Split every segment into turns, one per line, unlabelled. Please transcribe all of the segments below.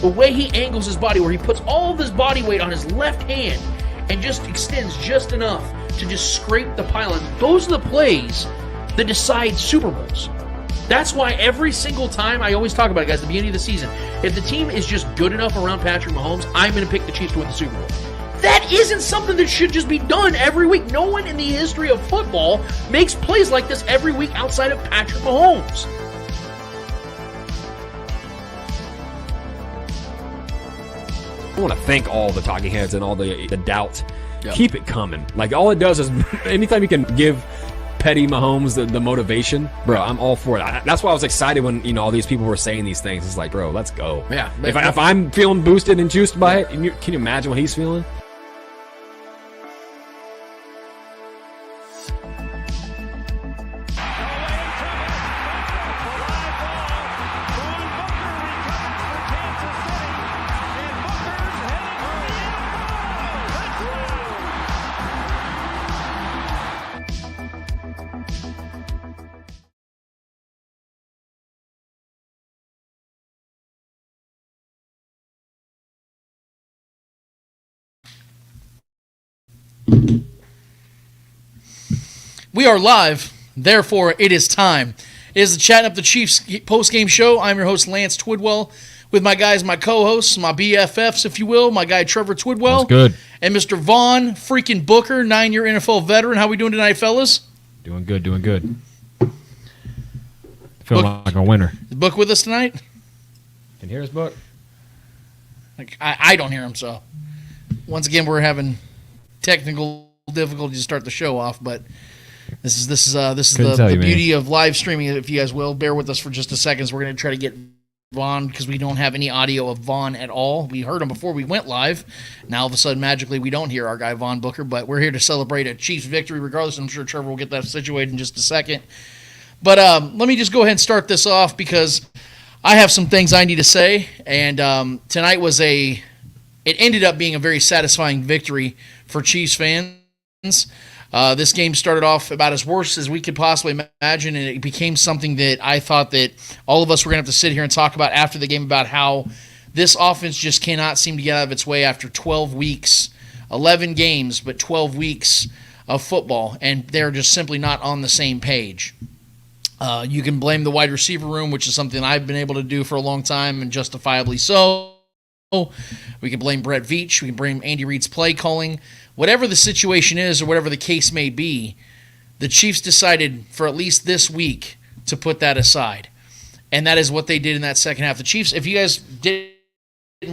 The way he angles his body, where he puts all of his body weight on his left hand and just extends just enough to just scrape the pylon. Those are the plays that decide Super Bowls. That's why every single time, I always talk about it, guys, at the beginning of the season, if the team is just good enough around Patrick Mahomes, I'm going to pick the Chiefs to win the Super Bowl. That isn't something that should just be done every week. No one in the history of football makes plays like this every week outside of Patrick Mahomes.
I want to thank all the talking heads and all the doubt. Yep. Keep it coming. Like, all it does is anytime you can give petty Mahomes the motivation, bro, I'm all for it. That's why I was excited when, all these people were saying these things. It's like, bro, let's go.
Yeah.
If I'm feeling boosted and juiced by it, can you imagine what he's feeling?
We are live, therefore it is time. It is the Chattin' Up the Chiefs post-game show. I'm your host, Lance Twidwell, with my guys, my co-hosts, my BFFs, if you will, my guy Trevor Twidwell.
That's good.
And Mr. Vaughn freaking Booker, 9-year NFL veteran. How we doing tonight, fellas?
Doing good. Feeling like a winner.
Is Book with us tonight?
Can you hear us, Book?
I don't hear him, so. Once again, we're having technical difficulties to start the show off, but this is the beauty of live streaming, if you guys will. Bear with us for just a second. We're going to try to get Vaughn, because we don't have any audio of Vaughn at all. We heard him before we went live. Now, all of a sudden, magically, we don't hear our guy Vaughn Booker, but we're here to celebrate a Chiefs victory regardless. I'm sure Trevor will get that situated in just a second. But let me just go ahead and start this off, because I have some things I need to say, and tonight it ended up being a very satisfying victory for Chiefs fans. This game started off about as worse as we could possibly imagine, and it became something that I thought that all of us were going to have to sit here and talk about after the game, about how this offense just cannot seem to get out of its way after 12 weeks, 11 games, but 12 weeks of football, and they're just simply not on the same page. You can blame the wide receiver room, which is something I've been able to do for a long time, and justifiably so. We can blame Brett Veach. We can blame Andy Reid's play calling. Whatever the situation is, or whatever the case may be, the Chiefs decided for at least this week to put that aside. And that is what they did in that second half. The Chiefs, if you guys didn't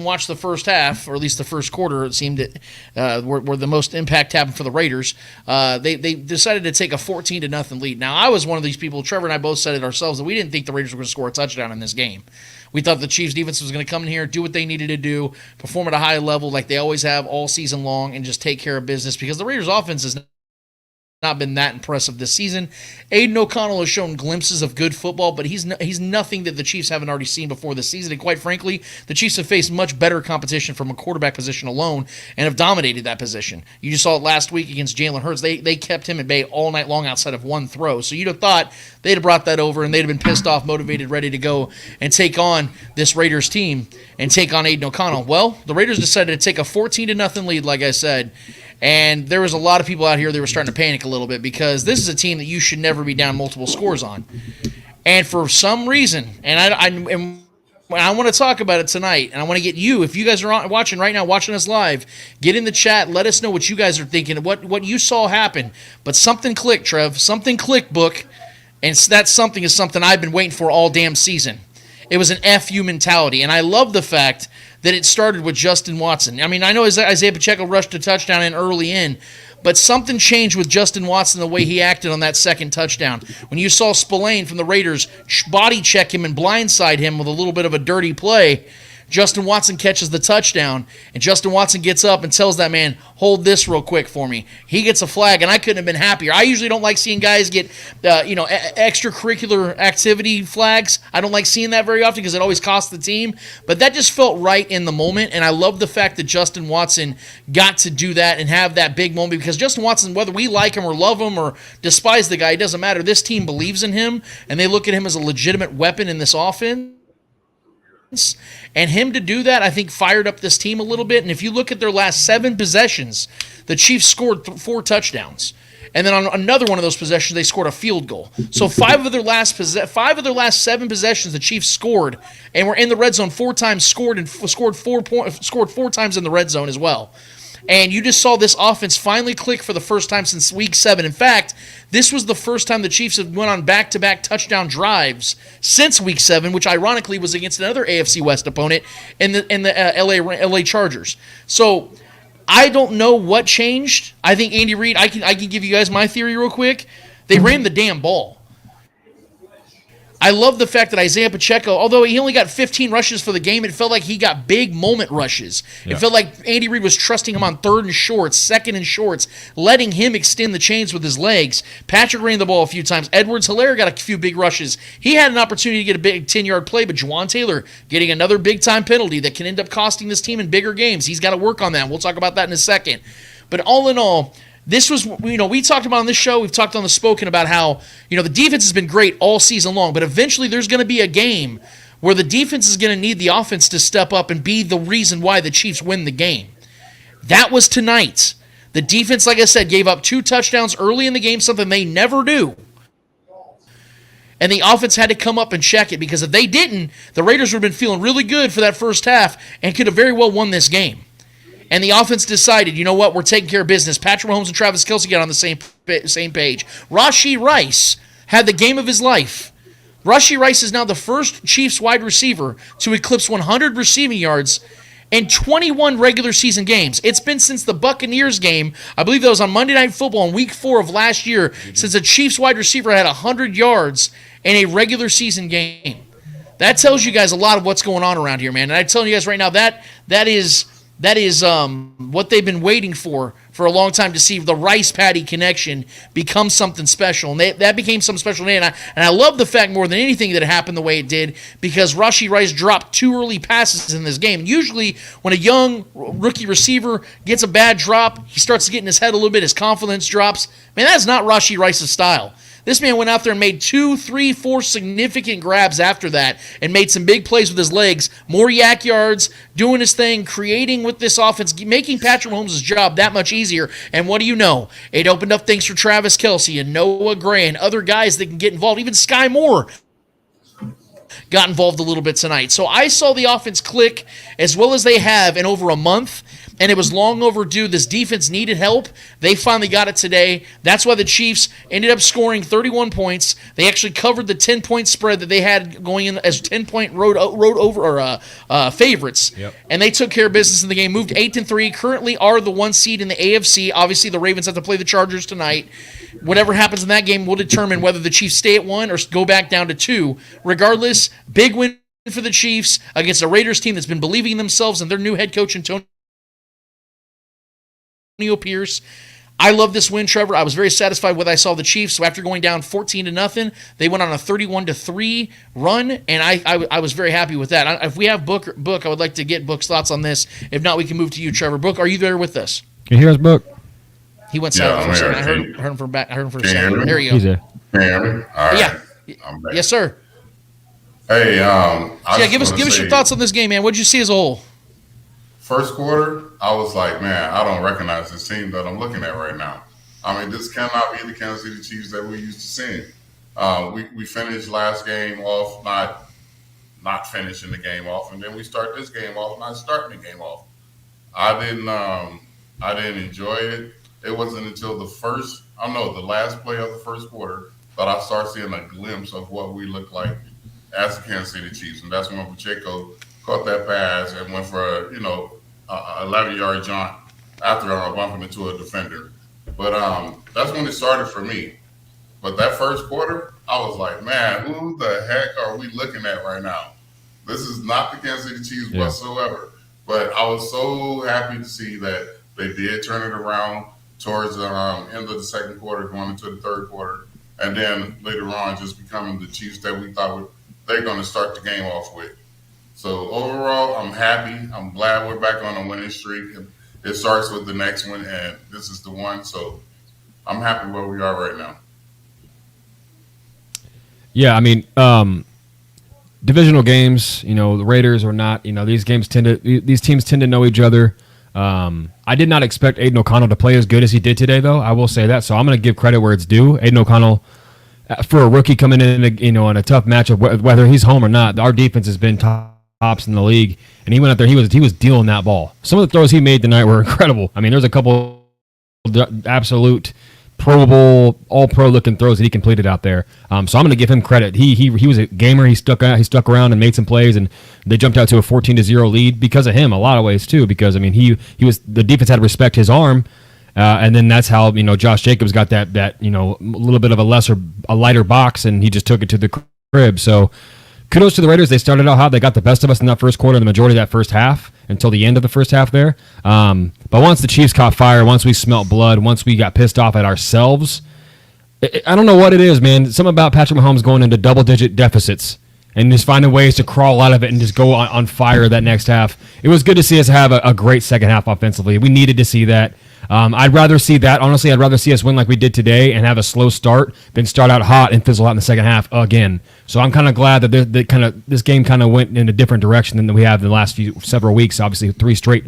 watch the first half, or at least the first quarter, it seemed that where the most impact happened for the Raiders, they decided to take a 14-0 lead. Now, I was one of these people, Trevor and I both said it ourselves, that we didn't think the Raiders were going to score a touchdown in this game. We thought the Chiefs' defense was going to come in here, do what they needed to do, perform at a high level like they always have all season long, and just take care of business, because the Raiders' offense has not been that impressive this season. Aiden O'Connell has shown glimpses of good football, but he's nothing that the Chiefs haven't already seen before this season. And quite frankly, the Chiefs have faced much better competition from a quarterback position alone and have dominated that position. You just saw it last week against Jalen Hurts. They kept him at bay all night long outside of one throw. So you'd have thought they'd have brought that over, and they'd have been pissed off, motivated, ready to go and take on this Raiders team and take on Aiden O'Connell. Well, the Raiders decided to take a 14-0 lead, like I said. And there was a lot of people out here that were starting to panic a little bit, because this is a team that you should never be down multiple scores on. And for some reason, and I want to talk about it tonight, and I want to get you, if you guys are watching right now, watching us live, get in the chat, let us know what you guys are thinking, what you saw happen. But something clicked, Trev. Something clicked, Book. And that something is something I've been waiting for all damn season. It was an FU mentality. And I love the fact that it started with Justin Watson. I mean, I know Isaiah Pacheco rushed a touchdown in early in, but something changed with Justin Watson, the way he acted on that second touchdown. When you saw Spillane from the Raiders body check him and blindside him with a little bit of a dirty play, Justin Watson catches the touchdown, and Justin Watson gets up and tells that man, hold this real quick for me. He gets a flag, and I couldn't have been happier. I usually don't like seeing guys get extracurricular activity flags. I don't like seeing that very often because it always costs the team. But that just felt right in the moment, and I love the fact that Justin Watson got to do that and have that big moment, because Justin Watson, whether we like him or love him or despise the guy, it doesn't matter. This team believes in him, and they look at him as a legitimate weapon in this offense. And him to do that, I think, fired up this team a little bit. And if you look at their last 7 possessions, the Chiefs scored 4 touchdowns. And then on another one of those possessions, they scored a field goal. So 5 of their last 7 possessions, the Chiefs scored, and were in the red zone 4 times, scored 4 times in the red zone as well. And you just saw this offense finally click for the first time since Week 7. In fact, this was the first time the Chiefs have went on back-to-back touchdown drives since Week 7, which ironically was against another AFC West opponent in the LA Chargers. So I don't know what changed. I think Andy Reid, I can give you guys my theory real quick. They ran the damn ball. I love the fact that Isaiah Pacheco, although he only got 15 rushes for the game, it felt like he got big moment rushes. Yeah. It felt like Andy Reid was trusting him on 3rd and shorts, 2nd and shorts, letting him extend the chains with his legs. Patrick ran the ball a few times. Edwards-Helaire got a few big rushes. He had an opportunity to get a big 10-yard play, but Juwan Taylor getting another big-time penalty that can end up costing this team in bigger games. He's got to work on that. We'll talk about that in a second. But all in all, this was, we talked about on this show, we've talked on the Spoken about how, the defense has been great all season long, but eventually there's going to be a game where the defense is going to need the offense to step up and be the reason why the Chiefs win the game. That was tonight. The defense, like I said, gave up 2 touchdowns early in the game, something they never do. And the offense had to come up and check it, because if they didn't, the Raiders would have been feeling really good for that first half and could have very well won this game. And the offense decided, you know what, we're taking care of business. Patrick Mahomes and Travis Kelce got on the same page. Rashee Rice had the game of his life. Rashee Rice is now the first Chiefs wide receiver to eclipse 100 receiving yards in 21 regular season games. It's been since the Buccaneers game, I believe that was on Monday Night Football in Week 4 of last year, since a Chiefs wide receiver had 100 yards in a regular season game. That tells you guys a lot of what's going on around here, man. And I'm telling you guys right now, that is what they've been waiting for a long time, to see the Rice Patty connection become something special. And that became something special today. And I love the fact more than anything that it happened the way it did, because Rashee Rice dropped 2 early passes in this game. And usually when a young rookie receiver gets a bad drop, he starts getting his head a little bit, his confidence drops. Man, that's not Rashee Rice's style. This man went out there and made 2, 3, 4 significant grabs after that and made some big plays with his legs, more yak yards, doing his thing, creating with this offense, making Patrick Mahomes' job that much easier. And what do you know? It opened up things for Travis Kelce and Noah Gray and other guys that can get involved. Even Sky Moore got involved a little bit tonight. So I saw the offense click as well as they have in over a month, and it was long overdue. This defense needed help. They finally got it today. That's why the Chiefs ended up scoring 31 points. They actually covered the 10-point spread that they had going in as 10-point favorites. Yep. And they took care of business in the game, moved 8-3, currently are the 1 seed in the AFC. Obviously, the Ravens have to play the Chargers tonight. Whatever happens in that game will determine whether the Chiefs stay at 1 or go back down to 2. Regardless, big win for the Chiefs against a Raiders team that's been believing in themselves and their new head coach, Antonio Pierce. I love this win, Trevor. I was very satisfied with what I saw the Chiefs. So after going down 14-0, they went on a 31-3 run, and I was very happy with that. If we have Book, I would like to get Book's thoughts on this. If not, we can move to you, Trevor. Book, are you there with us?
Can you hear us, Book?
He went silent for a second. I heard him from back. I heard him for a second. There you go.
He's there.
Can you hear me? All right.
Yeah. Yes, sir.
Hey,
give us your thoughts on this game, man. What did you see as a whole?
First quarter, I was like, man, I don't recognize this team that I'm looking at right now. I mean, this cannot be the Kansas City Chiefs that we're used to seeing. We finished last game off not finishing the game off, and then we start this game off not starting the game off. I didn't enjoy it. It wasn't until the last play of the first quarter that I started seeing a glimpse of what we look like as the Kansas City Chiefs, and that's when Pacheco caught that pass and went for a 11-yard jaunt after bumping into a defender. But that's when it started for me. But that first quarter, I was like, man, who the heck are we looking at right now? This is not the Kansas City Chiefs whatsoever. But I was so happy to see that they did turn it around towards the end of the second quarter, going into the third quarter, and then later on just becoming the Chiefs that we thought they're going to start the game off with. So overall, I'm happy. I'm glad we're back on a winning streak. It starts with the next one, and this is the one. So I'm happy where we are right now.
Yeah, I mean, divisional games, the Raiders or not, these teams tend to know each other. I did not expect Aiden O'Connell to play as good as he did today, though. I will say that. So I'm going to give credit where it's due. Aiden O'Connell, for a rookie coming in in a tough matchup, whether he's home or not, our defense has been tops in the league, and he went out there. He was dealing that ball. Some of the throws he made tonight were incredible. I mean, there's a couple absolute Pro Bowl, all pro looking throws that he completed out there. So I'm going to give him credit. He was a gamer. He stuck around and made some plays, and they jumped out to a 14-0 lead because of him. A lot of ways too, because I mean the defense had to respect his arm, and then that's how Josh Jacobs got that a little bit of a lighter box, and he just took it to the crib. So kudos to the Raiders. They started out hot. They got the best of us in that first quarter, the majority of that first half until the end of the first half there. But once the Chiefs caught fire, once we smelt blood, once we got pissed off at ourselves, I don't know what it is, man. Something about Patrick Mahomes going into double-digit deficits and just finding ways to crawl out of it and just go on fire that next half. It was good to see us have a great second half offensively. We needed to see that. I'd rather see that. Honestly, I'd rather see us win like we did today and have a slow start than start out hot and fizzle out in the second half again. So I'm kind of glad that this game kind of went in a different direction than we have in the last several weeks. Obviously, 3 straight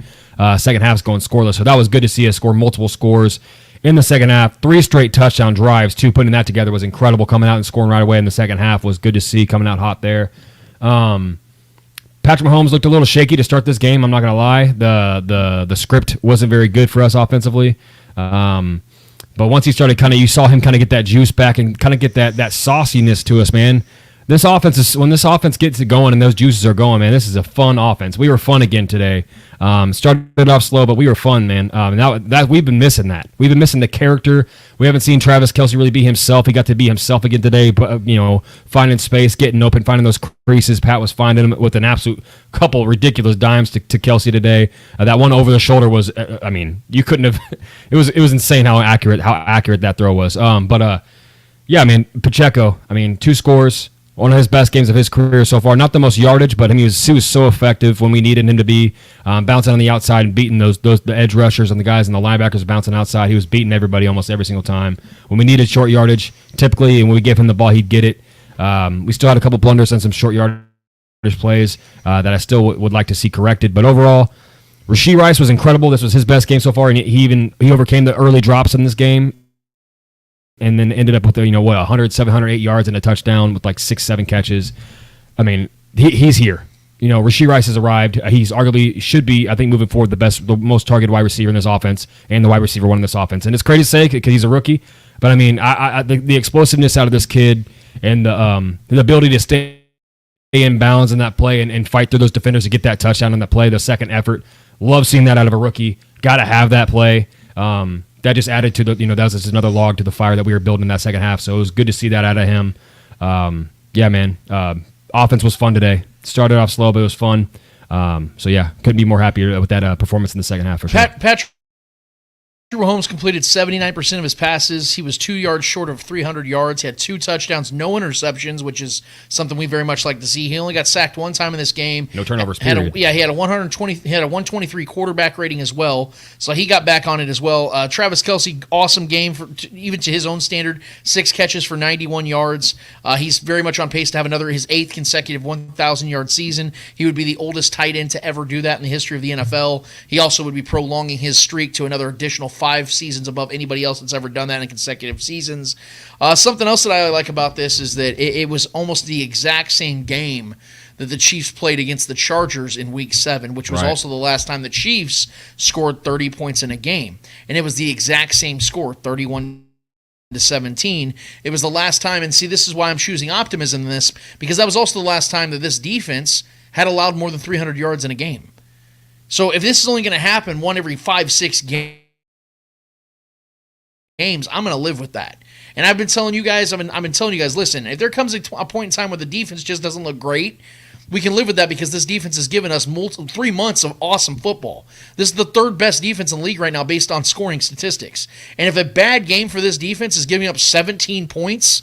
second halves going scoreless. So that was good to see us score multiple scores in the second half. 3 straight touchdown drives, too. Putting that together was incredible. Coming out and scoring right away in the second half was good to see, coming out hot there. Patrick Mahomes looked a little shaky to start this game. I'm not going to lie. The script wasn't very good for us offensively. But once he started you saw him kind of get that juice back and kind of get that sauciness to us, man. When this offense gets it going and those juices are going, man, this is a fun offense. We were fun again today. Started off slow, but we were fun, man. That we've been missing that. We've been missing the character. We haven't seen Travis Kelce really be himself. He got to be himself again today, but finding space, getting open, finding those creases. Pat was finding him with an absolute couple ridiculous dimes to Kelce today. That one over the shoulder was, you couldn't have. It was insane how accurate that throw was. Yeah, man, Pacheco. 2 scores. One of his best games of his career so far. Not the most yardage, but he was so effective when we needed him to be, bouncing on the outside and beating the edge rushers and the guys and the linebackers bouncing outside. He was beating everybody almost every single time. When we needed short yardage, typically, and when we gave him the ball, he'd get it. We still had a couple blunders and some short yardage plays that I still would like to see corrected. But overall, Rashee Rice was incredible. This was his best game so far, and he overcame the early drops in this game. And then ended up with 108 yards and a touchdown with 6-7 catches. He's here. Rashee Rice has arrived. He's arguably should be, I think, moving forward the most targeted wide receiver in this offense and the wide receiver one in this offense. And it's crazy to say because he's a rookie, but the explosiveness out of this kid and the ability to stay in bounds in that play and fight through those defenders to get that touchdown on that play, the second effort. Love seeing that out of a rookie. Got to have that play. That just added to that was just another log to the fire that we were building in that second half. So it was good to see that out of him. Yeah, man. Offense was fun today. Started off slow, but it was fun. So yeah, couldn't be more happier with that performance in the second half for sure.
Patrick Mahomes completed 79% of his passes. He was 2 yards short of 300 yards. He had 2 touchdowns, no interceptions, which is something we very much like to see. He only got sacked 1 time in this game.
No turnovers.
He had a 123 quarterback rating as well, so he got back on it as well. Travis Kelce, awesome game even to his own standard. 6 catches for 91 yards. He's very much on pace to have his 8th consecutive 1,000-yard season. He would be the oldest tight end to ever do that in the history of the NFL. He also would be prolonging his streak to another additional 5 seasons above anybody else that's ever done that in consecutive seasons. Something else that I like about this is that it was almost the exact same game that the Chiefs played against the Chargers in Week 7, which was also the last time the Chiefs scored 30 points in a game. And it was the exact same score, 31-17. It was the last time, and see, this is why I'm choosing optimism in this, because that was also the last time that this defense had allowed more than 300 yards in a game. So if this is only going to happen 1 every 5-6 games, I'm going to live with that. And I've been telling you guys, listen, if there comes a point in time where the defense just doesn't look great, we can live with that because this defense has given us 3 months of awesome football. This is the 3rd best defense in the league right now based on scoring statistics. And if a bad game for this defense is giving up 17 points,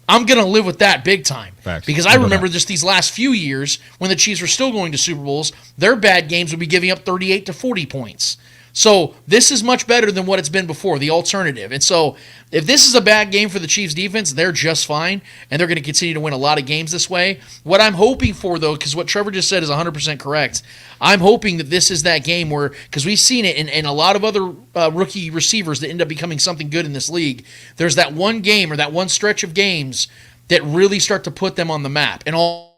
I'm going to live with that big time.
Facts.
Because I remember just these last few years when the Chiefs were still going to Super Bowls, their bad games would be giving up 38 to 40 points. So this is much better than what it's been before, the alternative. And so if this is a bad game for the Chiefs defense, they're just fine, and they're going to continue to win a lot of games this way. What I'm hoping for, though, because what Trevor just said is 100% correct, I'm hoping that this is that game where, because we've seen it in a lot of other rookie receivers that end up becoming something good in this league, there's that one game or that one stretch of games that really start to put them on the map, and all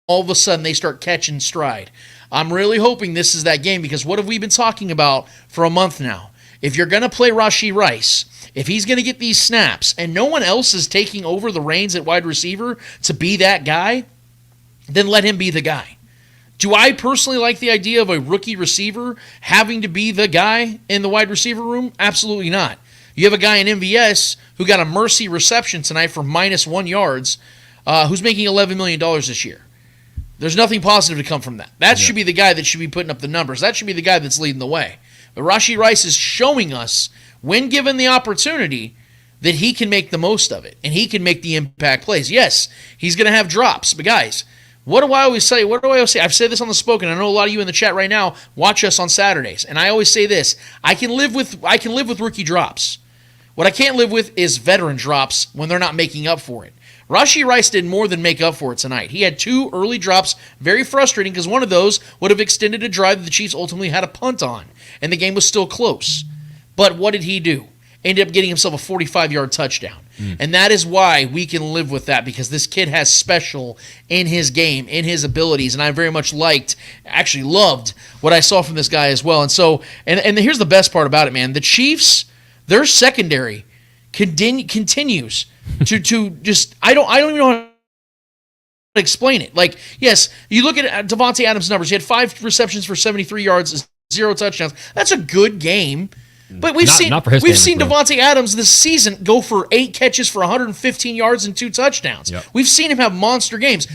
of a sudden they start catching stride. I'm really hoping this is that game, because what have we been talking about for a month now? If you're going to play Rashee Rice, if he's going to get these snaps and no one else is taking over the reins at wide receiver to be that guy, then let him be the guy. Do I personally like the idea of a rookie receiver having to be the guy in the wide receiver room? Absolutely not. You have a guy in MVS who got a mercy reception tonight for -1 yards, who's making $11 million this year. There's nothing positive to come from that. That should be the guy that should be putting up the numbers. That should be the guy that's leading the way. But Rashee Rice is showing us, when given the opportunity, that he can make the most of it, and he can make the impact plays. Yes, he's going to have drops, but guys, what do I always say? I've said this on the Spoken. I know a lot of you in the chat right now watch us on Saturdays, and I always say this: I can live with rookie drops. What I can't live with is veteran drops when they're not making up for it. Rashee Rice did more than make up for it tonight. He had 2 early drops, very frustrating, because one of those would have extended a drive that the Chiefs ultimately had a punt on, and the game was still close. But what did he do? Ended up getting himself a 45-yard touchdown. And that is why we can live with that, because this kid has special in his game, in his abilities, and I very much actually loved what I saw from this guy as well. And so, and here's the best part about it, man. The Chiefs, their secondary continues to just, I don't even know how to explain it. Like, yes, you look at Davante Adams' numbers. He had 5 receptions for 73 yards, 0 touchdowns. That's a good game. But we've seen Davante Adams this season go for 8 catches for 115 yards and 2 touchdowns.
Yep.
We've seen him have monster games.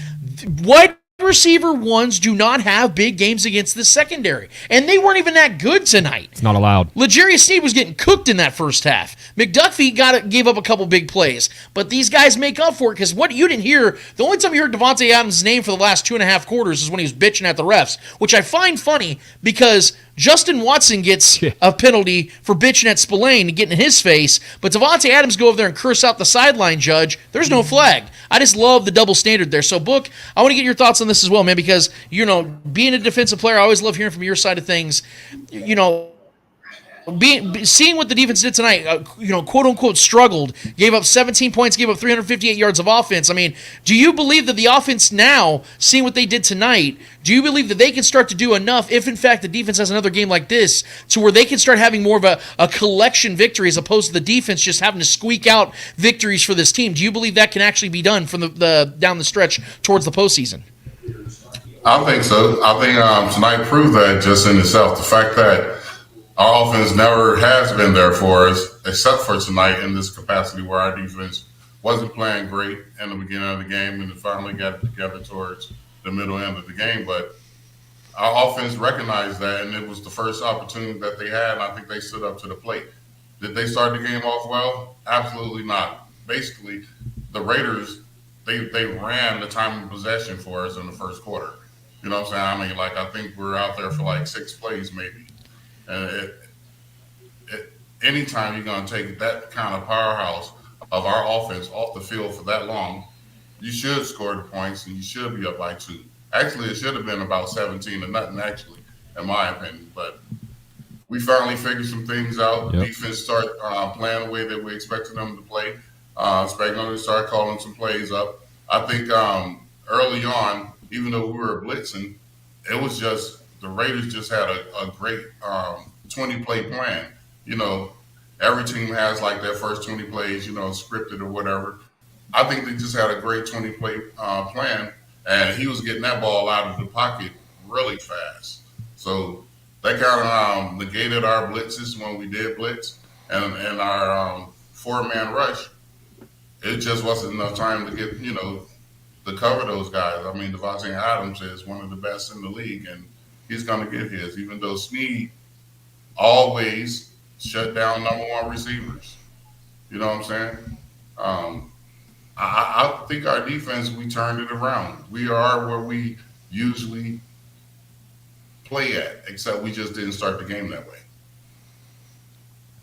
Wide receiver ones do not have big games against the secondary, and they weren't even that good tonight.
It's not allowed.
L'Jarius Sneed was getting cooked in that first half. McDuffie gave up a couple big plays, but these guys make up for it, because what you didn't hear, the only time you heard Davante Adams' name for the last 2.5 quarters is when he was bitching at the refs, which I find funny because Justin Watson gets a penalty for bitching at Spillane and getting in his face, but Davante Adams go over there and curse out the sideline judge. There's no flag. I just love the double standard there. So, Book, I want to get your thoughts on this as well, man, because, being a defensive player, I always love hearing from your side of things. Seeing what the defense did tonight, quote unquote struggled, gave up 17 points, gave up 358 yards of offense. I mean, do you believe that the offense now, seeing what they did tonight, do you believe that they can start to do enough, if in fact the defense has another game like this, to where they can start having more of a collection victory as opposed to the defense just having to squeak out victories for this team? Do you believe that can actually be done from the down the stretch towards the postseason?
I think so. I think tonight proved that just in itself. The fact that our offense never has been there for us, except for tonight in this capacity where our defense wasn't playing great in the beginning of the game and it finally got it together towards the middle end of the game. But our offense recognized that, and it was the first opportunity that they had, and I think they stood up to the plate. Did they start the game off well? Absolutely not. Basically, the Raiders, they ran the time of possession for us in the first quarter. You know what I'm saying? I think we were out there for 6 plays maybe. And anytime you're going to take that kind of powerhouse of our offense off the field for that long, you should score the points and you should be up by 2. Actually, it should have been about 17-0, actually, in my opinion. But we finally figured some things out.
Yep.
Defense started playing the way that we expected them to play. Spagnuolo started calling some plays up. I think early on, even though we were blitzing, it was just the Raiders just had a great 20-play plan. Every team has their first 20 plays, scripted or whatever. I think they just had a great 20-play plan, and he was getting that ball out of the pocket really fast. So that kind of negated our blitzes when we did blitz, and our 4-man rush. It just wasn't enough time to get, to cover those guys. I mean, Davante Adams is one of the best in the league, and he's going to get his, even though Sneed always shut down number 1 receivers. You know what I'm saying? I think our defense, we turned it around. We are where we usually play at, except we just didn't start the game that way.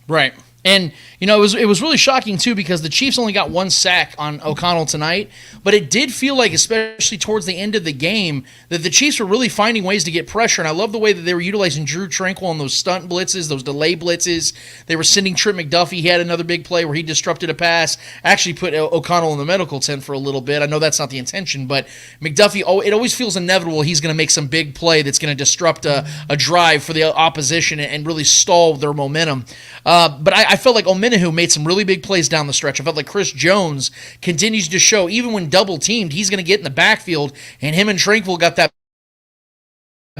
Right. And, it was really shocking, too, because the Chiefs only got 1 sack on O'Connell tonight. But it did feel like, especially towards the end of the game, that the Chiefs were really finding ways to get pressure. And I love the way that they were utilizing Drew Tranquil on those stunt blitzes, those delay blitzes. They were sending Trent McDuffie. He had another big play where he disrupted a pass, actually put O'Connell in the medical tent for a little bit. I know that's not the intention, but McDuffie, it always feels inevitable he's going to make some big play that's going to disrupt a drive for the opposition and really stall their momentum. But I felt like Omenihu made some really big plays down the stretch. I felt like Chris Jones continues to show, even when double teamed, he's going to get in the backfield, and him and Tranquil got that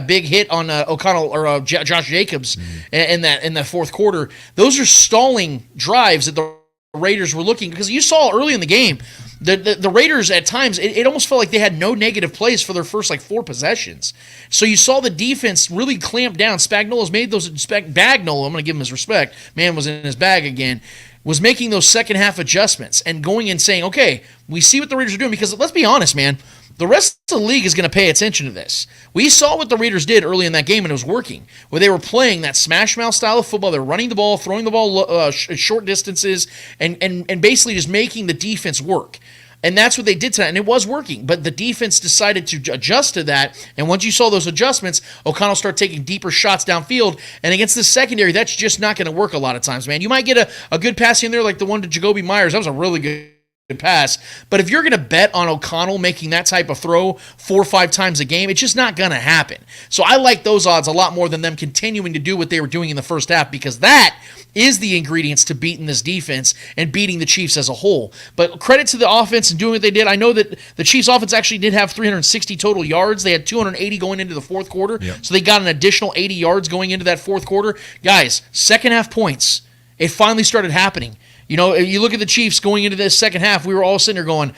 big hit on O'Connell or Josh Jacobs in that fourth quarter. Those are stalling drives that the Raiders were looking, because you saw early in the game the Raiders at times it almost felt like they had no negative plays for their first 4 possessions. So you saw the defense really clamp down. Spagnuolo's made those Bagnolo, I'm going to give him his respect. Man was in his bag again. Was making those second half adjustments and going and saying, okay, we see what the Raiders are doing, because let's be honest, man. The rest of the league is going to pay attention to this. We saw what the Raiders did early in that game, and it was working, where they were playing that smash mouth style of football. They were running the ball, throwing the ball short distances, and basically just making the defense work. And that's what they did tonight, and it was working. But the defense decided to adjust to that, and once you saw those adjustments, O'Connell started taking deeper shots downfield, and against the secondary, that's just not going to work a lot of times, man. You might get a good pass in there like the one to Jacoby Myers. That was a really good pass. But if you're going to bet on O'Connell making that type of throw 4 or 5 times a game, it's just not going to happen. So I like those odds a lot more than them continuing to do what they were doing in the first half, because that is the ingredients to beating this defense and beating the Chiefs as a whole. But credit to the offense and doing what they did. I know that the Chiefs offense actually did have 360 total yards. They had 280 going into the fourth quarter. Yep. So they got an additional 80 yards going into that fourth quarter. Guys, second half points. It finally started happening. You look at the Chiefs going into this second half, we were all sitting there going,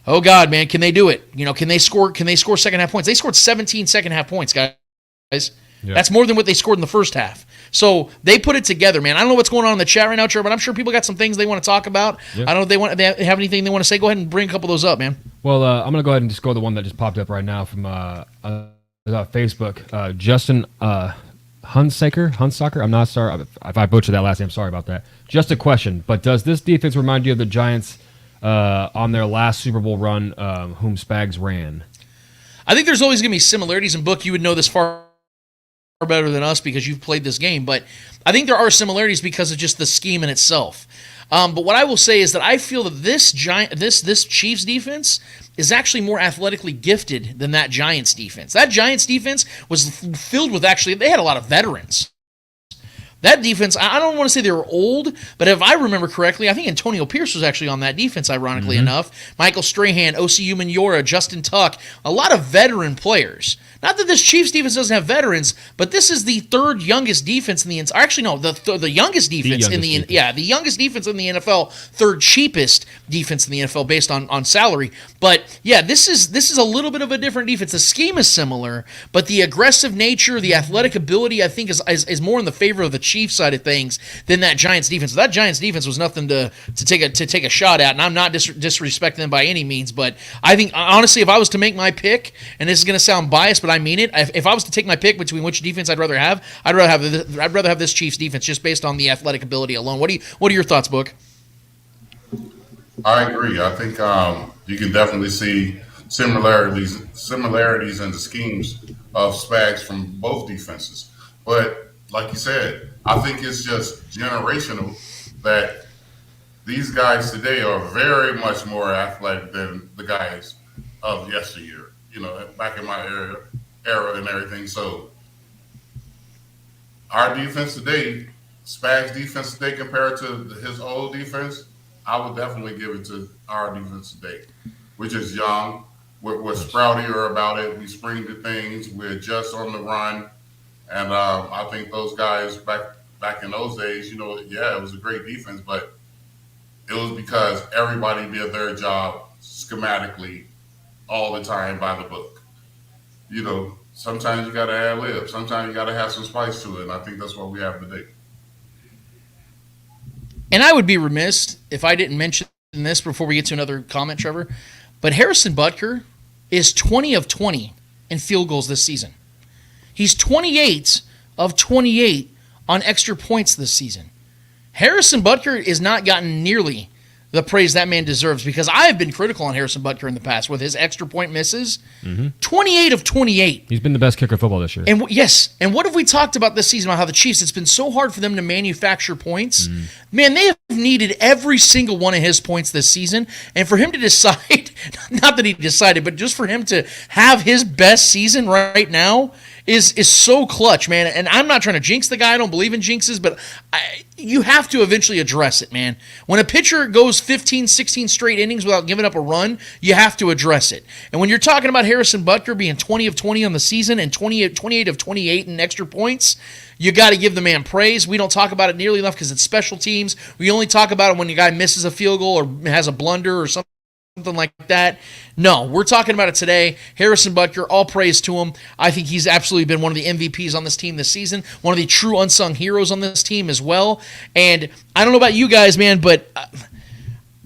oh, God, man, can they do it? Can they score second half points? They scored 17 second half points, guys. Yep. That's more than what they scored in the first half. So they put it together, man. I don't know what's going on in the chat right now, Trevor, but I'm sure people got some things they want to talk about. Yep. I don't know if they have anything they want to say. Go ahead and bring a couple of those up, man.
Well, I'm going to go ahead and just go to the one that just popped up right now from Facebook. Justin Hunsaker. I'm not sorry if I butchered that last name. Sorry about that. Just a question, but does this defense remind you of the Giants on their last Super Bowl run, whom Spags ran?
I think there's always going to be similarities. In Book, you would know this far better than us because you've played this game, but I think there are similarities because of just the scheme in itself. But what I will say is that I feel that this Chiefs defense is actually more athletically gifted than that Giants defense. That Giants defense was filled with they had a lot of veterans. That defense, I don't want to say they were old, but if I remember correctly, I think Antonio Pierce was actually on that defense, ironically enough. Michael Strahan, O.C. Umenyiora, Justin Tuck, a lot of veteran players. Not that this Chiefs defense doesn't have veterans, but this is the third youngest defense in the – actually, no, the youngest defense in the – yeah, the youngest defense in the NFL, third cheapest defense in the NFL based on salary. But, yeah, this is a little bit of a different defense. The scheme is similar, but the aggressive nature, the athletic ability, I think, is more in the favor of the Chiefs side of things than that Giants defense. That Giants defense was nothing to take a shot at, and I'm not disrespecting them by any means, but I think, honestly, if I was to make my pick, and this is going to sound biased, but I mean it, if I was to take my pick between which defense I'd rather have this Chiefs defense just based on the athletic ability alone. What are your thoughts, Book?
I agree. I think you can definitely see similarities in the schemes of Spags from both defenses. But like you said, I think it's just generational that these guys today are very much more athletic than the guys of yesteryear, back in my era and everything. So our defense today, Spags' defense today compared to his old defense, I would definitely give it to our defense today. We're just young. We're sproutier about it. We spring to things. We adjust on the run. And I think those guys back in those days, it was a great defense, but it was because everybody did their job schematically all the time by the book. Sometimes you got to ad lib. Sometimes you got to have some spice to it, and I think that's what we have today.
And I would be remiss if I didn't mention this before we get to another comment, Trevor, but Harrison Butker is 20 of 20 in field goals this season. He's 28 of 28 on extra points this season. Harrison Butker is not gotten nearly the praise that man deserves, because I have been critical on Harrison Butker in the past with his extra point misses. 28 of 28.
He's been the best kicker in football this year.
And yes, and what have we talked about this season about how the Chiefs, it's been so hard for them to manufacture points. Man, they have needed every single one of his points this season, and for him to decide, not that he decided, but just for him to have his best season right now is so clutch, man. And I'm not trying to jinx the guy. I don't believe in jinxes, but you have to eventually address it, man. When a pitcher goes 15, 16 straight innings without giving up a run, you have to address it. And when you're talking about Harrison Butker being 20 of 20 on the season and 28 of 28 in extra points, you got to give the man praise. We don't talk about it nearly enough because it's special teams. We only talk about it when the guy misses a field goal or has a blunder or something like that. No, we're talking about it today. Harrison Butker, all praise to him. I think he's absolutely been one of the MVPs on this team this season, one of the true unsung heroes on this team as well. And I don't know about you guys, man, but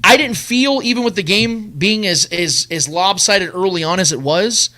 I didn't feel, even with the game being as lopsided early on as it was,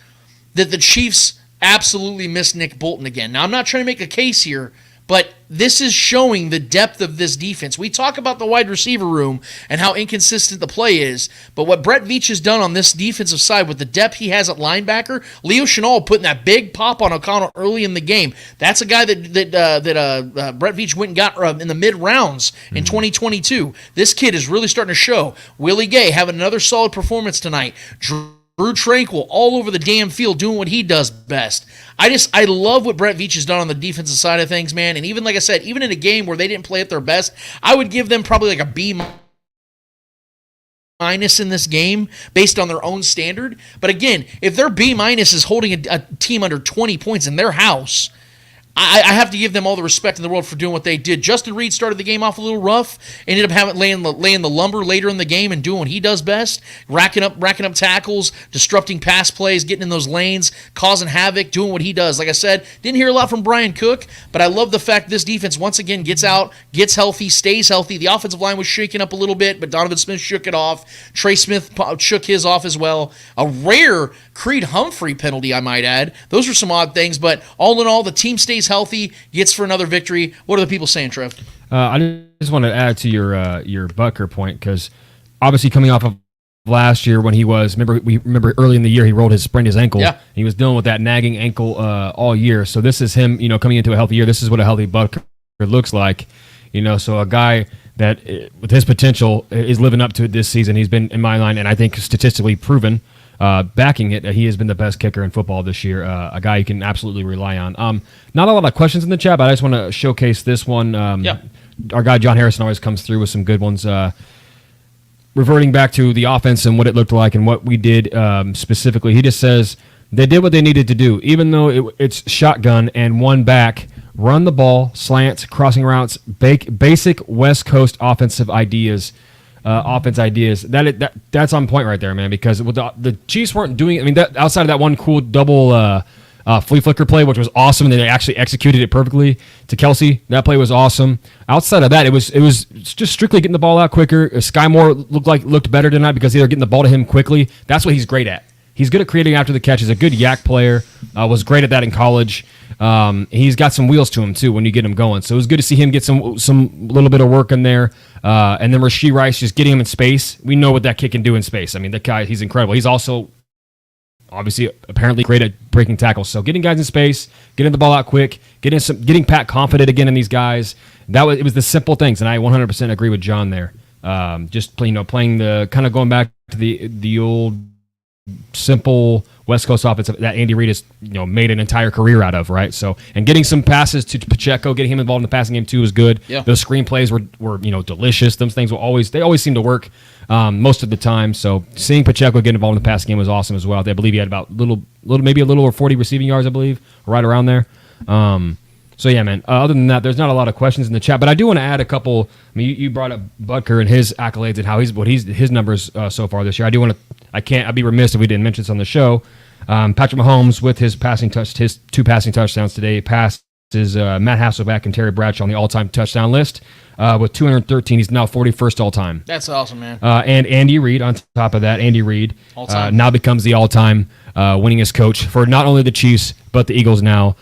that the Chiefs absolutely missed Nick Bolton again. Now, I'm not trying to make a case here, but this is showing the depth of this defense. We talk about the wide receiver room and how inconsistent the play is, but what Brett Veach has done on this defensive side with the depth he has at linebacker, Leo Chenal putting that big pop on O'Connell early in the game. That's a guy that Brett Veach went and got in the mid-rounds in 2022. This kid is really starting to show. Willie Gay having another solid performance tonight. Drew Tranquil all over the damn field doing what he does best. I love what Brett Veach has done on the defensive side of things, man. And even, like I said, even in a game where they didn't play at their best, I would give them probably like a B- in this game based on their own standard. But again, if their B- is holding a team under 20 points in their house, I have to give them all the respect in the world for doing what they did. Justin Reed started the game off a little rough, ended up laying the lumber later in the game and doing what he does best, racking up tackles, disrupting pass plays, getting in those lanes, causing havoc, doing what he does. Like I said, didn't hear a lot from Brian Cook, but I love the fact this defense once again gets out, gets healthy, stays healthy. The offensive line was shaking up a little bit, but Donovan Smith shook it off. Trey Smith shook his off as well. A rare Creed Humphrey penalty, I might add. Those are some odd things, but all in all, the team stays healthy, gets for another victory. What are the people saying, Trev?
I just want to add to your Butker point, because obviously coming off of last year when he was, remember early in the year he sprained his ankle.
Yeah.
He was dealing with that nagging ankle all year. So this is him, coming into a healthy year. This is what a healthy Butker looks like. So a guy that with his potential is living up to it this season. He's been in my line, and I think statistically proven, backing it, he has been the best kicker in football this year. A guy you can absolutely rely on. Not a lot of questions in the chat, but I just want to showcase this one. Our guy John Harrison always comes through with some good ones. Reverting back to the offense and what it looked like and what we did specifically, he just says they did what they needed to do, even though it's shotgun and one back, run the ball, slants, crossing routes, basic West Coast offensive ideas. Offense ideas. That's on point right there, man. Because the Chiefs weren't doing. I mean, outside of that one cool double flea flicker play, which was awesome, and they actually executed it perfectly to Kelsey. That play was awesome. Outside of that, it was just strictly getting the ball out quicker. Sky Moore looked better tonight because they were getting the ball to him quickly. That's what he's great at. He's good at creating after the catch. He's a good yak player. Was great at that in college. He's got some wheels to him too when you get him going. So it was good to see him get some little bit of work in there. And then Rashee Rice, just getting him in space. We know what that kid can do in space. I mean, that guy, he's incredible. He's also obviously apparently great at breaking tackles. So getting guys in space, getting the ball out quick, getting Pat confident again in these guys. It was the simple things, and I 100% agree with John there. Just playing the kind of going back to the old simple West Coast offense that Andy Reid has made an entire career out of, right? So, and getting some passes to Pacheco, getting him involved in the passing game too was good.
Yeah.
Those screenplays were delicious. Those things they always seem to work most of the time. So seeing Pacheco get involved in the passing game was awesome as well. I believe he had about maybe a little over 40 receiving yards, I believe, right around there. So yeah, man. Other than that, there's not a lot of questions in the chat, but I do want to add a couple. I mean, you brought up Butker and his accolades and how his numbers so far this year. I'd be remiss if we didn't mention this on the show. Patrick Mahomes with his his 2 passing touchdowns today, passes Matt Hasselbeck and Terry Bradshaw on the all-time touchdown list with 213. He's now 41st all-time.
That's awesome, man.
And Andy Reid on top of that. Andy Reid now becomes the all-time winningest coach for not only the Chiefs but the Eagles now.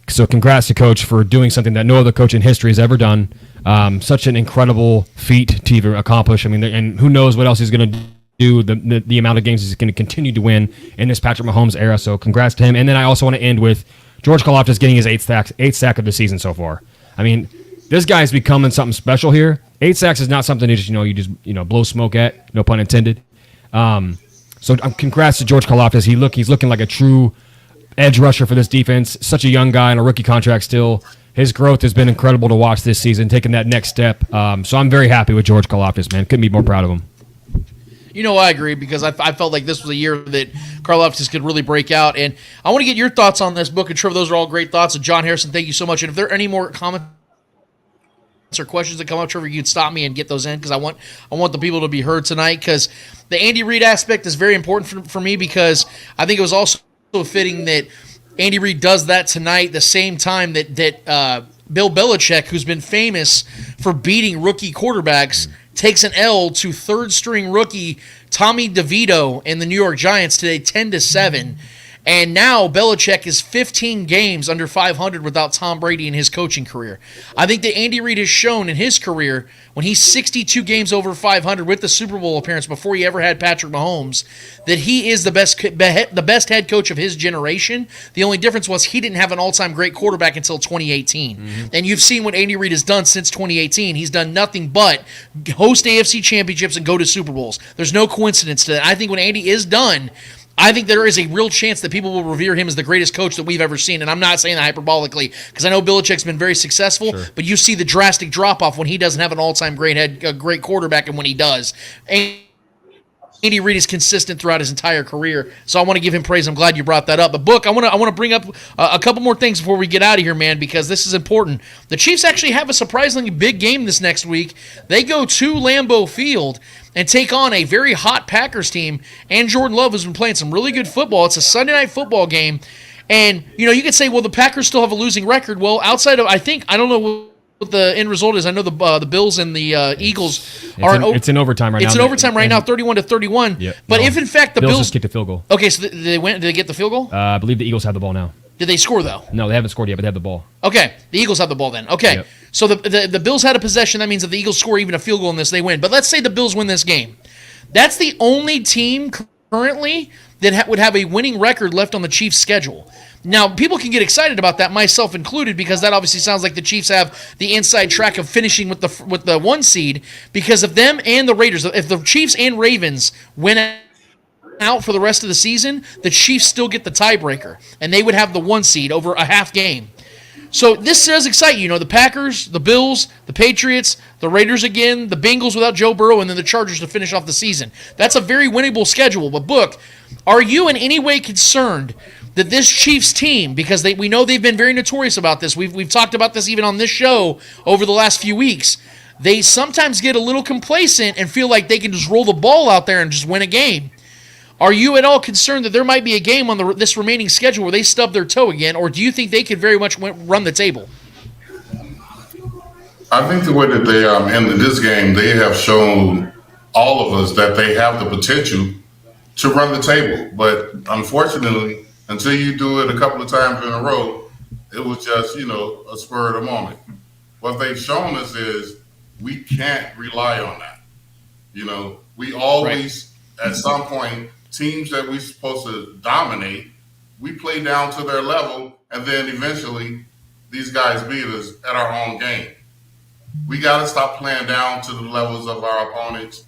So congrats to Coach for doing something that no other coach in history has ever done. Such an incredible feat to even accomplish. I mean, and who knows what else he's going to do, the amount of games he's going to continue to win in this Patrick Mahomes era. So congrats to him. And then I also want to end with George Karlaftis getting his eighth sack of the season so far. I mean, this guy's becoming something special here. 8 sacks is not something that you just blow smoke at, no pun intended. So congrats to George Karlaftis. He's looking like a true edge rusher for this defense. Such a young guy on a rookie contract still. His growth has been incredible to watch this season, taking that next step. So I'm very happy with George Karlaftis, man. Couldn't be more proud of him.
I agree because I felt like this was a year that Karlaftis could really break out. And I want to get your thoughts on this book. And Trevor, those are all great thoughts. And John Harrison, thank you so much. And if there are any more comments or questions that come up, Trevor, you can stop me and get those in because I want the people to be heard tonight because the Andy Reid aspect is very important for me because I think it was also fitting that Andy Reid does that tonight the same time that Bill Belichick, who's been famous for beating rookie quarterbacks, takes an L to third-string rookie Tommy DeVito and the New York Giants today, 10-7. And now Belichick is 15 games under 500 without Tom Brady in his coaching career. I think that Andy Reid has shown in his career when he's 62 games over 500 with the Super Bowl appearance before he ever had Patrick Mahomes that he is the best head coach of his generation. The only difference was he didn't have an all-time great quarterback until 2018. Mm-hmm. And you've seen what Andy Reid has done since 2018. He's done nothing but host AFC championships and go to Super Bowls. There's no coincidence to that. I think when Andy is done, I think there is a real chance that people will revere him as the greatest coach that we've ever seen. And I'm not saying that hyperbolically because I know Belichick's been very successful, sure. But you see the drastic drop-off when he doesn't have an all-time great quarterback and when he does. Andy Reid is consistent throughout his entire career, so I want to give him praise. I'm glad you brought that up. But, Book, I want to bring up a couple more things before we get out of here, man, because this is important. The Chiefs actually have a surprisingly big game this next week. They go to Lambeau Field and take on a very hot Packers team, and Jordan Love has been playing some really good football. It's a Sunday night football game, and, you could say, well, the Packers still have a losing record. Well, outside of, I don't know what the end result is. I know the Bills and the Eagles
it's in overtime right now.
It's in overtime right now, 31-31.
Yeah,
but if in fact the Bills
just kicked a field goal.
Okay, so they went. Did they get the field goal?
I believe the Eagles have the ball now.
Did they score though?
No, they haven't scored yet, but they have the ball.
Okay, the Eagles have the ball then. Okay, yep. So the Bills had a possession. That means if the Eagles score even a field goal in this, they win. But let's say the Bills win this game. That's the only team currently that would have a winning record left on the Chiefs' schedule. Now, people can get excited about that, myself included, because that obviously sounds like the Chiefs have the inside track of finishing with the 1 seed. Because if them and the Raiders, if the Chiefs and Ravens win out for the rest of the season, the Chiefs still get the tiebreaker, and they would have the 1 seed over a half game. So this does excite you. The Packers, the Bills, the Patriots, the Raiders again, the Bengals without Joe Burrow, and then the Chargers to finish off the season. That's a very winnable schedule. But, Book, are you in any way concerned that this Chiefs team, because we know they've been very notorious about this, we've talked about this even on this show over the last few weeks, they sometimes get a little complacent and feel like they can just roll the ball out there and just win a game. Are you at all concerned that there might be a game on this remaining schedule where they stub their toe again, or do you think they could very much run the table?
I think the way that they ended this game, they have shown all of us that they have the potential to run the table. But unfortunately, until you do it a couple of times in a row, it was just, a spur of the moment. What they've shown us is we can't rely on that. We always, at some point, teams that we're supposed to dominate, we play down to their level, and then eventually these guys beat us at our own game. We got to stop playing down to the levels of our opponents.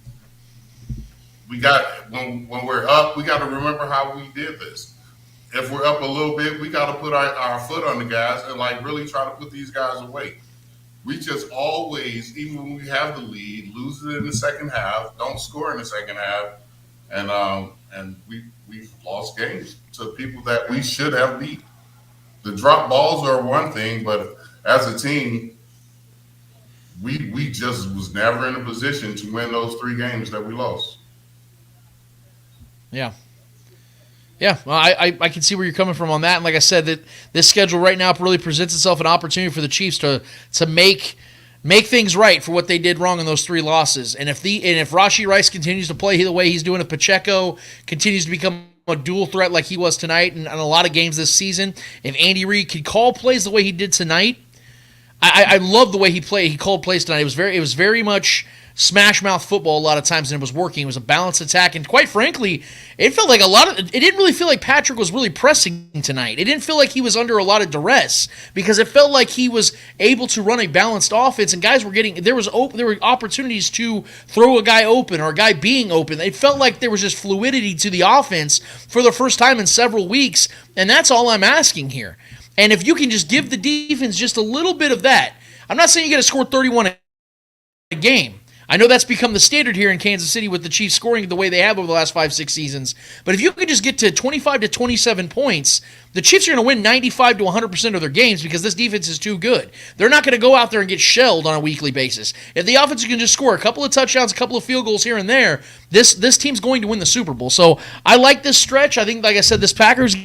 When we're up, we got to remember how we did this. If we're up a little bit, we got to put our foot on the gas and really try to put these guys away. We just always, even when we have the lead, lose it in the second half, don't score in the second half, and we've lost games to people that we should have beat. The drop balls are one thing, but as a team, we just was never in a position to win those 3 games that we lost.
Yeah. Yeah, well, I can see where you're coming from on that. And like I said, that this schedule right now really presents itself an opportunity for the Chiefs to make things right for what they did wrong in those 3 losses. And if Rashee Rice continues to play the way he's doing, if Pacheco continues to become a dual threat like he was tonight and a lot of games this season, if Andy Reid could call plays the way he did tonight, I love the way he played. He called plays tonight. It was very much smash mouth football a lot of times, and it was working. It was a balanced attack, and quite frankly, it felt like it didn't really feel like Patrick was really pressing tonight. It didn't feel like he was under a lot of duress, because it felt like he was able to run a balanced offense, and guys were there were opportunities to throw a guy open or a guy being open. It felt like there was just fluidity to the offense for the first time in several weeks, and that's all I'm asking here. And if you can just give the defense just a little bit of that, I'm not saying you got to score 31 a game. I know that's become the standard here in Kansas City with the Chiefs scoring the way they have over the last 5-6 seasons. But if you could just get to 25 to 27 points, the Chiefs are going to win 95 to 100% of their games because this defense is too good. They're not going to go out there and get shelled on a weekly basis. If the offense can just score a couple of touchdowns, a couple of field goals here and there, this team's going to win the Super Bowl. So I like this stretch. I think, like I said, this Packers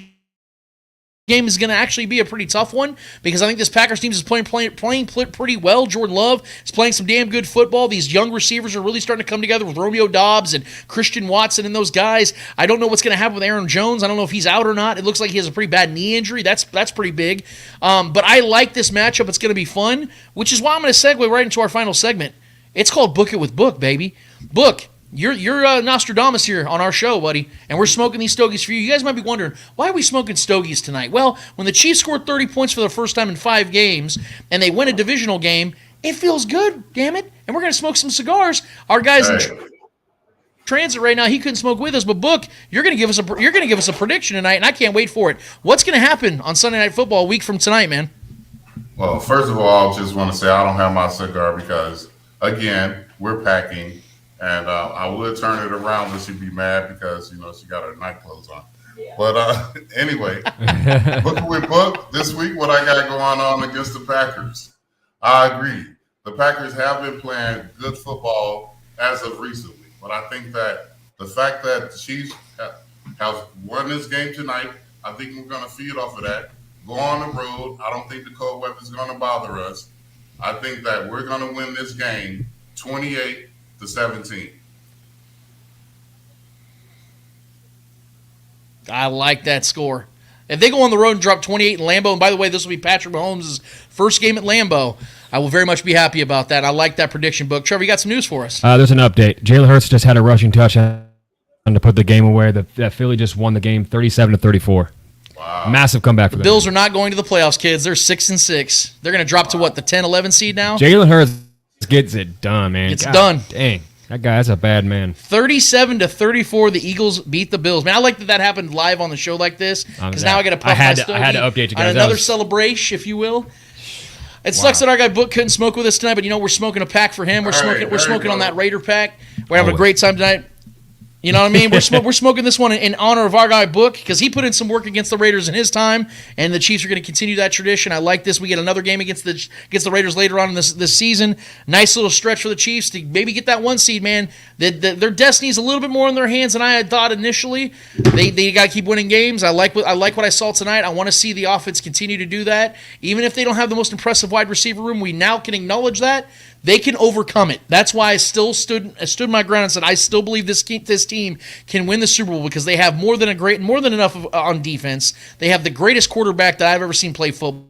game is going to actually be a pretty tough one because I think this Packers team is playing pretty well. Jordan Love is playing some damn good football. These young receivers are really starting to come together with Romeo Doubs and Christian Watson and those guys. I don't know what's going to happen with Aaron Jones. I don't know if he's out or not. It looks like he has a pretty bad knee injury. That's pretty big. But I like this matchup. It's going to be fun, which is why I'm going to segue right into our final segment. It's called Book It with Book, baby. Book. You're Nostradamus here on our show, buddy, and we're smoking these stogies for you. You guys might be wondering, why are we smoking stogies tonight? Well, when the Chiefs scored 30 points for the first time in 5 games, and they win a divisional game, it feels good, damn it, and we're going to smoke some cigars. Our guy's in transit right now. He couldn't smoke with us, but Book, you're going to give us a prediction tonight, and I can't wait for it. What's going to happen on Sunday Night Football a week from tonight, man?
Well, first of all, I just want to say I don't have my cigar because, again, we're packing. And I would turn it around, but she'd be mad because, she got her night clothes on. Yeah. But anyway, Book with Book, this week what I got going on against the Packers. I agree. The Packers have been playing good football as of recently. But I think that the fact that the Chiefs have won this game tonight, I think we're going to feed off of that. Go on the road. I don't think the cold weather is going to bother us. I think that we're going to win this game 28-17.
I like that score. If they go on the road and drop 28 in Lambeau, and by the way, this will be Patrick Mahomes' first game at Lambeau, I will very much be happy about that. I like that prediction, Book. Trevor, you got some news for us?
There's an update. Jalen Hurts just had a rushing touchdown to put the game away. That Philly just won the game 37-34. Wow. Massive comeback for them.
The Bills are not going to the playoffs, kids. They're 6-6. They're going to drop to what, the 10-11 seed now?
Jalen Hurts gets it done, man.
It's done.
Dang. That guy's a bad man.
37-34, the Eagles beat the Bills. Man, I like that happened live on the show like this because now I got to puff my stogie.
I had to update you guys.
On another celebration, if you will. It sucks that our guy Book couldn't smoke with us tonight, but we're smoking a pack for him. We're smoking on that Raider pack. We're having a great time tonight. You know what I mean? We're smoking this one in honor of our guy Book because he put in some work against the Raiders in his time, and the Chiefs are going to continue that tradition. I like this. We get another game against the Raiders later on in this season. Nice little stretch for the Chiefs to maybe get that 1 seed, man. Their destiny's a little bit more in their hands than I had thought initially. They got to keep winning games. I like what I saw tonight. I want to see the offense continue to do that. Even if they don't have the most impressive wide receiver room, we now can acknowledge that. They can overcome it. That's why I still stood my ground and said I still believe this team can win the Super Bowl because they have more than enough on defense. They have the greatest quarterback that I've ever seen play football.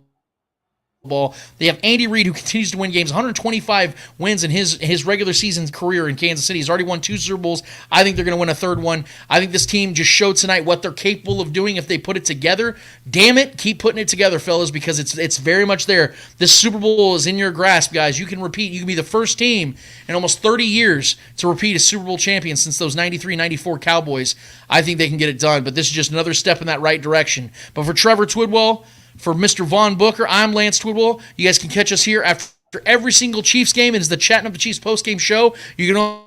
They have Andy Reid, who continues to win games, 125 wins in his regular season career in Kansas City. He's already won 2 Super Bowls. I think they're going to win a 3rd one. I think this team just showed tonight what they're capable of doing if they put it together. Damn it, keep putting it together, fellas, because it's very much there. This Super Bowl is in your grasp, guys. You can repeat. You can be the first team in almost 30 years to repeat as Super Bowl champion since those 93-94 Cowboys. I think they can get it done, but this is just another step in that right direction. But for Trevor Twidwell, for Mr. Vaughn Booker, I'm Lance Twidwell. You guys can catch us here after every single Chiefs game. It is the Chattin of the Chiefs postgame show. You can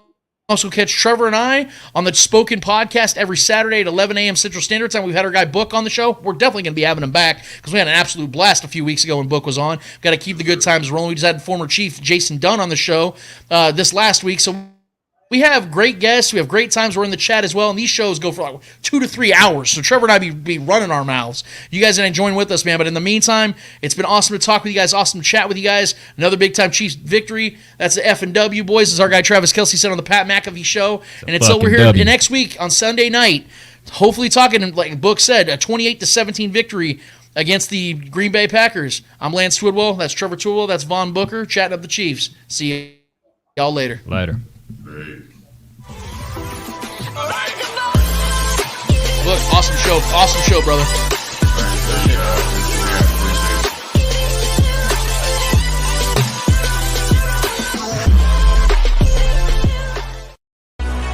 also catch Trevor and I on the Spoken podcast every Saturday at 11 a.m. Central Standard Time. We've had our guy Book on the show. We're definitely going to be having him back because we had an absolute blast a few weeks ago when Book was on. Got to keep the good times rolling. We just had former Chief Jason Dunn on the show this last week, so we have great guests. We have great times. We're in the chat as well, and these shows go for like 2 to 3 hours. So Trevor and I be running our mouths. You guys are going to join with us, man. But in the meantime, it's been awesome to talk with you guys, awesome to chat with you guys. Another big-time Chiefs victory. That's the F&W, boys, as our guy Travis Kelce said on the Pat McAfee show. And until we're here next week on Sunday night, hopefully talking, like Book said, a 28-17 victory against the Green Bay Packers. I'm Lance Twidwell. That's Trevor Twidwell. That's Vaughn Booker. Chatting up the Chiefs. See y'all later.
Later.
Great.
Look, awesome show. Awesome show, brother.
Thanks,